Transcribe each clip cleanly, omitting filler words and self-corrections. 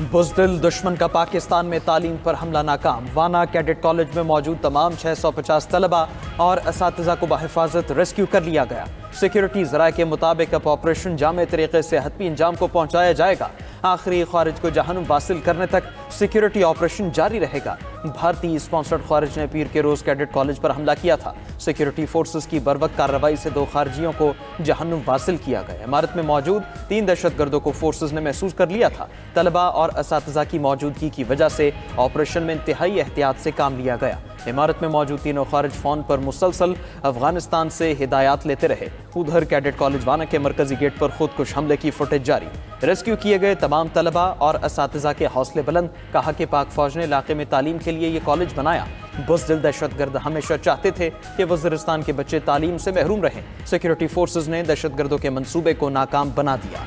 बुज़दिल दुश्मन का पाकिस्तान में तालीम पर हमला नाकाम। वाना कैडेट कॉलेज में मौजूद तमाम 650 तलबा और असातिज़ा को बहिफाजत रेस्क्यू कर लिया गया। सिक्योरिटी ज़राए के मुताबिक अब ऑपरेशन जामे तरीके से हतमी अंजाम को पहुँचाया जाएगा। आखिरी खारिज को जहन्नुम हासिल करने तक सिक्योरिटी ऑपरेशन जारी रहेगा। भारतीय स्पॉन्सर्ड खारिज ने पीर के रोज़ कैडेट कॉलेज पर हमला किया था। सिक्योरिटी फोर्सेस की बर्वक्त कार्रवाई से 2 खारजियों को जहन्नुम हासिल किया गया। इमारत में मौजूद 3 दहशतगर्दों को फोर्सेस ने महसूस कर लिया था। तलबा और असातिज़ा की मौजूदगी की वजह से ऑपरेशन में इंतहाई एहतियात से काम लिया गया। इमारत में मौजूद तीनों खारिज फ़ोन पर मुसलसल अफगानिस्तान से हिदायत लेते रहे। उधर कैडेट कॉलेज वाना के मरकजी गेट पर खुदकुश हमले की फुटेज जारी। रेस्क्यू किए गए तमाम तलबा और असातिज़ा के हौसले बुलंद। कहा कि पाक फौज ने इलाके में तालीम के लिए ये कॉलेज बनाया। बुज़दिल दहशतगर्द हमेशा चाहते थे कि वज़ीरिस्तान के बच्चे तालीम से महरूम रहें। सिक्योरिटी फोर्सेस ने दहशतगर्दों के मंसूबे को नाकाम बना दिया।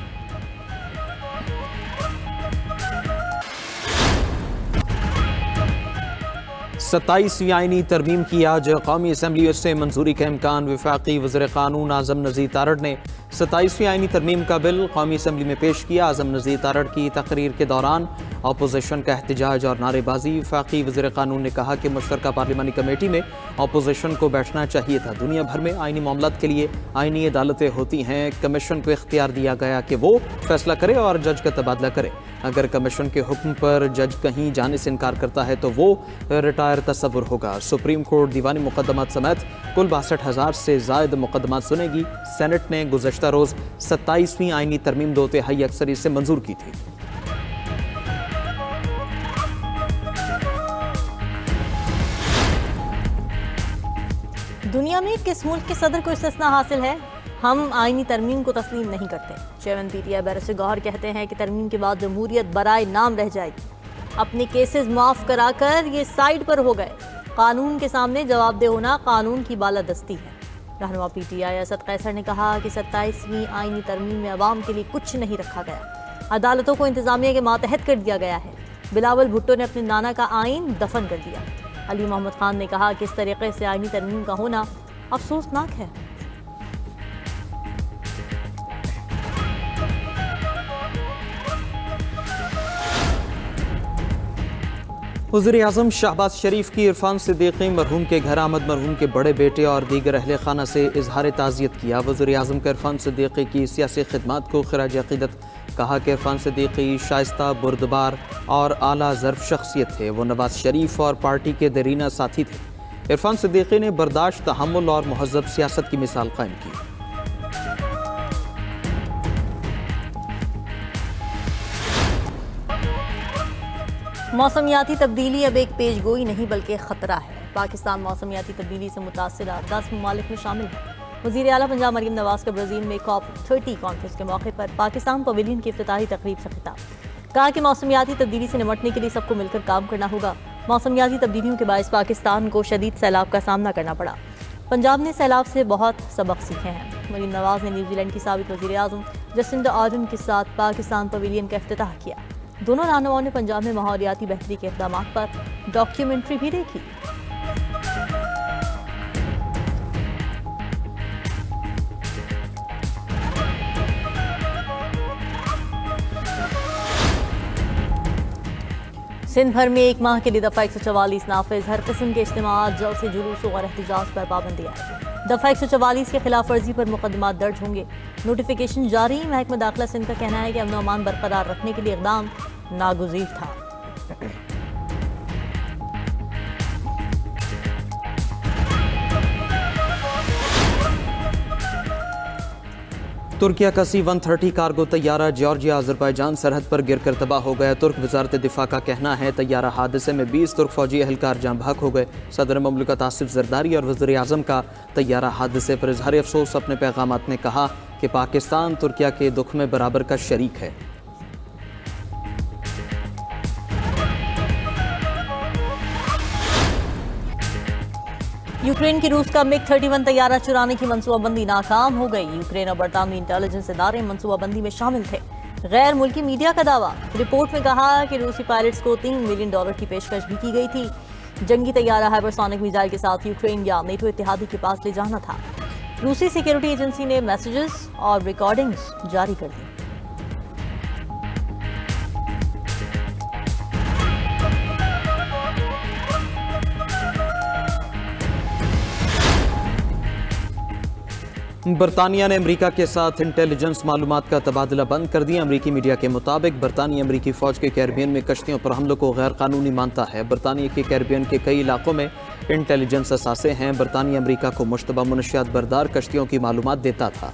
27वीं आईनी तरमीम की आज कौमी असम्बली से मंजूरी का इम्कान। वफाकी वज़ीर क़ानून आज़म नज़ीर तारड़ ने 27वीं आईनी तरमीम का बिल कौमी असम्बली में पेश किया। आज़म नज़ीर तारड़ की तकरीर के दौरान अपोजिशन का एहतजाज और नारेबाजी। वफाकी वज़ीर क़ानून ने कहा कि मुश्तरका पार्लिमानी कमेटी में अपोजिशन को बैठना चाहिए था। दुनिया भर में आईनी मामलात के लिए आईनी अदालतें होती हैं। कमीशन को इख्तियार दिया गया कि वो फैसला करे और जज का तबादला करे। अगर कमीशन के हुक्म पर जज कहीं जाने से इनकार करता है तो वो रिटायर तस्वुर होगा। सुप्रीम कोर्ट दीवानी मुकदमात समेत कुल 62,000 से ज़ायद मुकदमात सुनेगी। सेनेट ने गुज़श्ता रोज़ 27वीं आईनी तरमीम 2/3 अक्सरी से मंजूर की थी। दुनिया में किस मुल्क के सदर को इस्तिस्ना हासिल है? हम आईनी तरमीम को तस्लीम नहीं करते। चेयरमैन PTI बैरिस्टर गौहर कहते हैं कि तरमीम के बाद जमहूरियत बराए नाम रह जाएगी। अपने केसेस माफ़ कराकर ये साइड पर हो गए। कानून के सामने जवाबदेह होना कानून की बालादस्ती है। रहनुमा PTI असद कैसर ने कहा कि 27वीं आईनी तरमीम में अवाम के लिए कुछ नहीं रखा गया। अदालतों को इंतजामिया के मातहत कर दिया गया है। बिलावल भुट्टो ने अपने नाना का आइन दफन कर दिया। अली मोहम्मद खान ने कहा कि इस तरीके से आईनी तरमीम का होना अफसोसनाक है। वज़ीर-ए-आज़म शहबाज शरीफ की इरफान सिद्दीकी मरहूम के घर आमद। मरहूम के बड़े बेटे और दीगर अहले खाना से इजहार ताज़ियत किया। वज़ीर-ए-आज़म का इरफान सिद्दीकी की सियासी खिदमात को खिराज अक़ीदत। कहा कि इरफान सिद्दीकी शाइस्ता, बुर्दबार और आला ज़र्फ़ शख्सियत थे। वो नवाज शरीफ और पार्टी के दरीना साथी थे। इरफान सिद्दीकी ने बर्दाश्त, तहम्मुल और महज़्ज़ब सियासत की मिसाल कायम की। मौसमियाती तब्दीली अब एक पेशगोई नहीं बल्कि ख़तरा है। पाकिस्तान मौसमियाती तब्दीली से मुतासिर 10 ममालिक में शामिल है। वज़ीर आला पंजाब मरीम नवाज़ का ब्राज़ील में COP30 कॉन्फ्रेंस के मौके पर पाकिस्तान पवेलियन की इफ्तिताही तकरीब से खिताब। कहा कि मौसमियाती तब्दीली से निपटने के लिए सबको मिलकर काम करना होगा। मौसमियाती तब्दीलियों के बायस पाकिस्तान को शदीद सैलाब का सामना करना पड़ा। पंजाब ने सैलाब से बहुत सबक सीखे हैं। मरीम नवाज़ ने न्यूजीलैंड की साबिक वज़ीर आज़म जसिंडा आर्डन के साथ पाकिस्तान पवेलियन का इफ्तिताह किया। दोनों रहनुमाओं ने पंजाब में माहौलियाती बेहतरी के इक़दाम पर डॉक्यूमेंट्री भी देखी। सिंध भर में एक माह के लिए दफ़ा 144 नाफिज। हर किस्म के इज्तिमाअत, जलसे, जुलूस और एहतजाज पर पाबंदी है। दफ़ा 144 के खिलाफ वर्जी पर मुकदमात दर्ज होंगे। नोटिफिकेशन जारी। महकमा दाखिला सिंध का कहना है कि अमन अमान बरकरार रखने के लिए इक़दाम नागुज़ीर था। तुर्किया का C-130 कार्गो तैयारा जॉर्जिया अज़रबैजान सरहद पर गिरकर तबाह हो गया। तुर्क वज़ारत दिफा का कहना है तैयारा हादसे में 20 तुर्क फौजी अहलकार जाँ भाग हो गए। सदर ममलिकत आसिफ ज़रदारी और वज़ीर आज़म का तैयारा हादसे पर इज़हार अफसोस। अपने पैगामात में कहा कि पाकिस्तान तुर्किया के दुख में बराबर का शरीक है। यूक्रेन की रूस का MiG-31 तैयारा चुराने की मनसूबाबंदी नाकाम हो गई। यूक्रेन और बरतानवी इंटेलिजेंस इदारे मनसूबाबंदी में शामिल थे। गैर मुल्की मीडिया का दावा। रिपोर्ट में कहा कि रूसी पायलट्स को $3 मिलियन की पेशकश भी की गई थी। जंगी तैयारा हाइपरसोनिक मिसाइल के साथ यूक्रेन या नेटो इत्तेहादी के पास ले जाना था। रूसी सिक्योरिटी एजेंसी ने मैसेजेस और रिकॉर्डिंग्स जारी कर दी। बरतानिया ने अमेरिका के साथ इंटेलिजेंस मालूमात का तबादला बंद कर दिया। अमेरिकी मीडिया के मुताबिक बरतानिया अमेरिकी फ़ौज के कैरिबियन में कश्तियों पर हमलों को गैर कानूनी मानता है। बरतानिया के कैरिबियन के कई इलाकों में इंटेलिजेंस असासे हैं। बरतानिया अमेरिका को मुश्तबा मुनशियात बरदार कश्तियों की मालूमात देता था।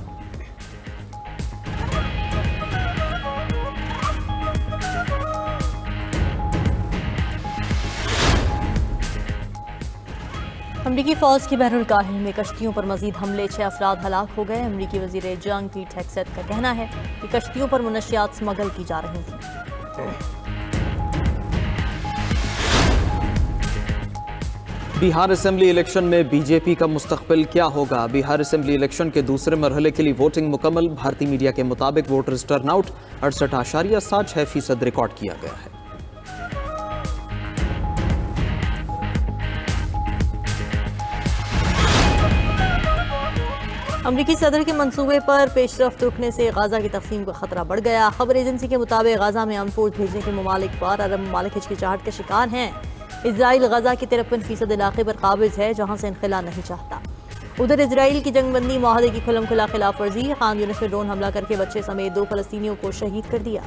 अमरीकी फ़ौज की बहरुल काहिल में कश्तियों पर मजीद हमले, 6 अफराद हलाक हो गए। अमरीकी वज़ीर जंग पीट हेग्सेथ का कहना है कि कश्तियों पर मुनशियात स्मगल की जा रही थी। बिहार असेंबली इलेक्शन में बीजेपी का मुस्तकबिल क्या होगा? बिहार असेंबली इलेक्शन के दूसरे मरहले के लिए वोटिंग मुकम्मल। भारतीय मीडिया के मुताबिक वोटर्स टर्नआउट 68.76% रिकॉर्ड किया गया है। अमरीकी सदर के मंसूबे पर पेशरफ्त रुकने से गाजा की तकसीम का खतरा बढ़ गया। खबर एजेंसी के मुताबिक गाजा में आर्मफोर्स भेजने के ममालिक पर अरब ममालिक हिचकिचाहट के शिकार हैं। इजराइल गाजा के 53% इलाके पर काबिज है, जहां से इनखला नहीं चाहता। उधर इजराइल की जंगबंदी माहदे की खुलम-खुला खिलाफ वर्जी। खान यूनिस में ड्रोन हमला करके बच्चे समेत 2 फलस्तीनियों को शहीद कर दिया।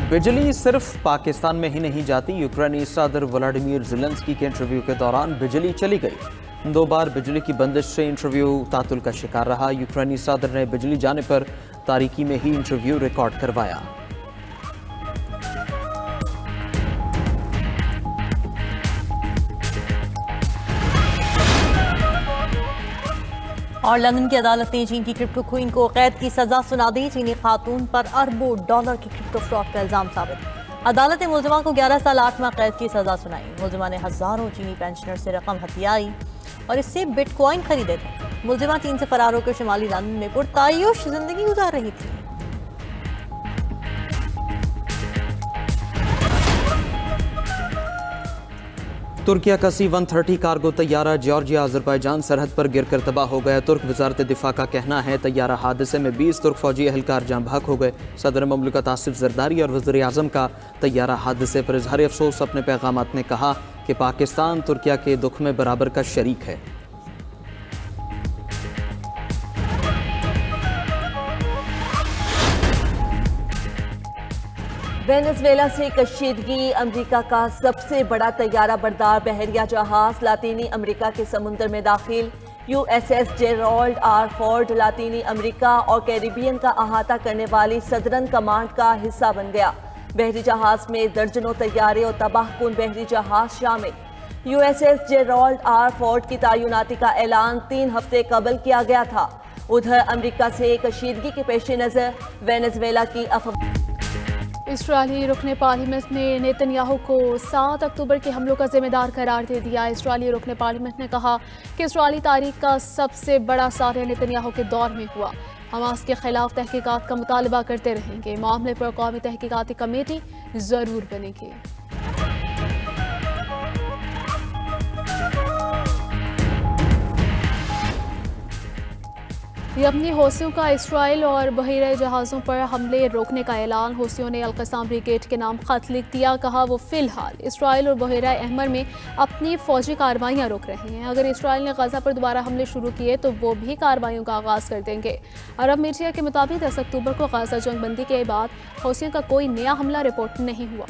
बिजली सिर्फ पाकिस्तान में ही नहीं जाती। यूक्रेनी सदर व्लादिमीर ज़ेलेंस्की के इंटरव्यू के दौरान बिजली चली गई। 2 बार बिजली की बंदिश से इंटरव्यू तातुल का शिकार रहा। यूक्रेनी सदर ने बिजली जाने पर तारीकी में ही इंटरव्यू रिकॉर्ड करवाया। और लंदन की अदालत ने चीन की क्रिप्टो क्वीन को कैद की सजा सुना दी। चीनी खातून पर अरबों डॉलर की क्रिप्टो फ्रॉड का इल्जाम साबित। अदालत ने मुलजिमा को 11 साल 8 माह कैद की सजा सुनाई। मुलजिमा ने हजारों चीनी पेंशनर से रकम हथियाई और इससे बिटकॉइन खरीदे थे। मुलजिमा चीन से फरार होकर शुमाली लंदन में पुरतायुश जिंदगी गुजार रही थी। तुर्किया का C-130 कार्गो तैयारा जॉर्जिया अजरबैजान सरहद पर गिरकर तबाह हो गया। तुर्क वजारत दिफा का कहना है तैयारा हादसे में 20 तुर्क फौजी एहलकार जाँ बहक हो गए। सदर ममलिकत आसिफ जरदारी और वज़ीर आज़म का तैयारा हादसे पर इजहार अफसोस। अपने पैगामात में कहा कि पाकिस्तान तुर्किया के दुख में बराबर का शरीक है। वेनेजुएला से कशीदगी। अमेरिका का सबसे बड़ा तैयारा बरदार बहरिया जहाज लातीनी अमेरिका के समुंदर में दाखिल। USS जेरोल्ड आर फोर्ड लातीनी अमेरिका और कैरिबियन का अहाता करने वाली सदरन कमांड का हिस्सा बन गया। बहरी जहाज में दर्जनों तैयारे और तबाहकुन बहरी जहाज शामिल। USS जेरोल्ड आर फोर्ड की तैनाती का ऐलान 3 हफ्ते कबल किया गया था। उधर अमेरिका से कशीदगी के पेश नज़र वेनेजुएला की इस्राईली रुकने पार्लियामेंट ने नेतन्याहू को 7 अक्टूबर के हमलों का जिम्मेदार करार दे दिया। इस्राईली रुकने पार्लियामेंट ने कहा कि इस्राईली तारीख का सबसे बड़ा सार्या नेतन्याहू के दौर में हुआ। हमास के खिलाफ तहकीकात का मुतालबा करते रहेंगे। मामले पर कौमी तहकीकाती कमेटी जरूर बनेगी। यमनी हौसियों का इसराइल और बहरीन जहाज़ों पर हमले रोकने का ऐलान। हौसियों ने अल-क़स्साम ब्रिगेड के नाम खत लिख दिया। कहा वो फिलहाल इसराइल और बहरीन अहमर में अपनी फौजी कार्रवाइयाँ रोक रहे हैं। अगर इसराइल ने गजा पर दोबारा हमले शुरू किए तो वो भी कार्रवाइयों का आगाज़ कर देंगे। अरब मीडिया के मुताबिक 10 अक्टूबर को गजा जंगबंदी के बाद हौसियों का कोई नया हमला रिपोर्ट नहीं हुआ।